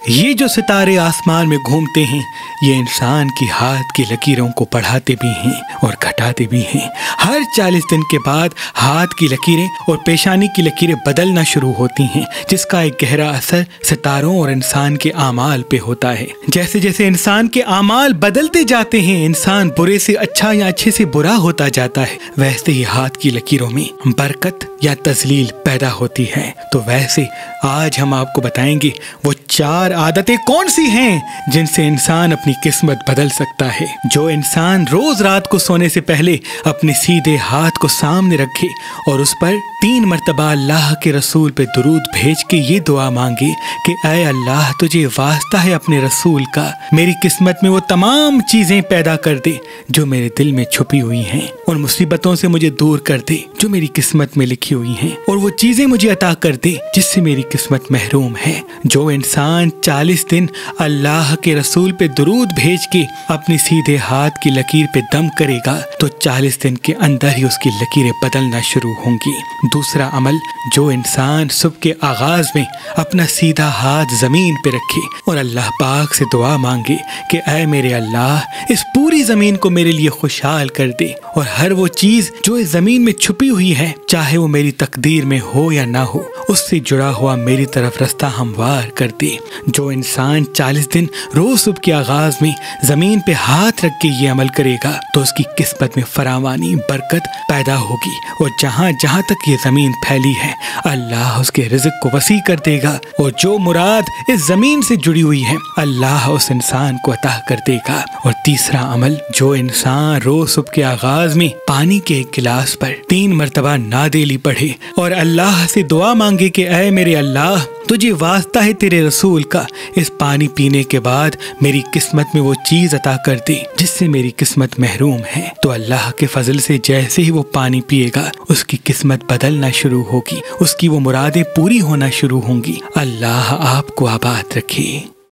یہ جو ستارے آسمان میں گھومتے ہیں یہ انسان کی ہاتھ کی لکیروں کو بڑھاتے بھی ہیں اور گھٹاتے بھی ہیں۔ ہر 40 دن کے بعد ہاتھ کی لکیریں اور پیشانی کی لکیریں بدلنا شروع ہوتی ہیں، جس کا ایک گہرا اثر ستاروں اور انسان کے اعمال پہ ہوتا ہے۔ جیسے جیسے انسان کے اعمال بدلتے جاتے ہیں، انسان برے سے اچھا یا اچھے سے برا ہوتا جاتا ہے، ویسے ہی ہاتھ کی لکیروں میں برکت یا تذلیل پیدا ہوتی ہے۔ تو ویسے آج ہم آپ کو بتائیں گے وہ 4 عادتیں کون سی ہیں جن سے انسان اپنی قسمت بدل سکتا ہے۔ جو انسان روز رات کو سونے سے پہلے اپنے سیدھے ہاتھ کو سامنے رکھے اور اس پر 3 مرتبہ اللہ کے رسول پہ درود بھیج کے یہ دعا مانگے کہ اے اللہ تجھے واسطہ ہے اپنے رسول کا، میری قسمت میں وہ تمام چیزیں پیدا کر دے جو میرے دل میں چھپی ہوئی ہیں، ان مصیبتوں سے مجھے دور کر دے جو میری قسمت میں لکھی ہوئی ہیں، اور وہ چیزیں مجھے عطا کر دے جس سے میری قسمت محروم ہے۔ جو انسان 40 دن اللہ کے رسول پہ درود بھیج کے اپنے سیدھے ہاتھ کی لکیر پہ دم کرے گا تو 40 دن کے اندر ہی اس کی لکیریں بدلنا شروع ہوں گی۔ دوسرا عمل، جو انسان صبح کے آغاز میں اپنا سیدھا ہاتھ زمین پہ رکھے اور اللہ پاک سے دعا مانگے کہ اے میرے اللہ اس پوری زمین کو میرے لیے خوشحال کر دے، اور ہر وہ چیز جو اس زمین میں چھپی ہوئی ہے چاہے وہ میری تقدیر میں ہو یا نہ ہو، اس سے جڑا ہوا میری طرف رستہ ہموار کر دے۔ جو انسان 40 دن روز صبح کے آغاز میں زمین پہ ہاتھ رکھ کے یہ عمل کرے گا تو اس کی قسمت میں فراوانی برکت پیدا ہوگی، اور جہاں جہاں تک یہ زمین پھیلی ہے اللہ اس کے رزق کو وسیع کر دے گا، اور جو مراد اس زمین سے جڑی ہوئی ہے اللہ اس انسان کو عطا کر دے گا۔ اور تیسرا عمل، جو انسان روز صبح کے آغاز میں پانی کے ایک گلاس پر 3 مرتبہ نادیلی پڑھے اور اللہ سے دعا مانگے کہ اے میرے اللہ تجھے واسطہ ہے تیرے رسول کا، اس پانی پینے کے بعد میری قسمت میں وہ چیز عطا کر دے جس سے میری قسمت محروم ہے، تو اللہ کے فضل سے جیسے ہی وہ پانی پیے گا اس کی قسمت بدلنا شروع ہوگی، اس کی وہ مرادیں پوری ہونا شروع ہوں گی۔ اللہ آپ کو آباد رکھے۔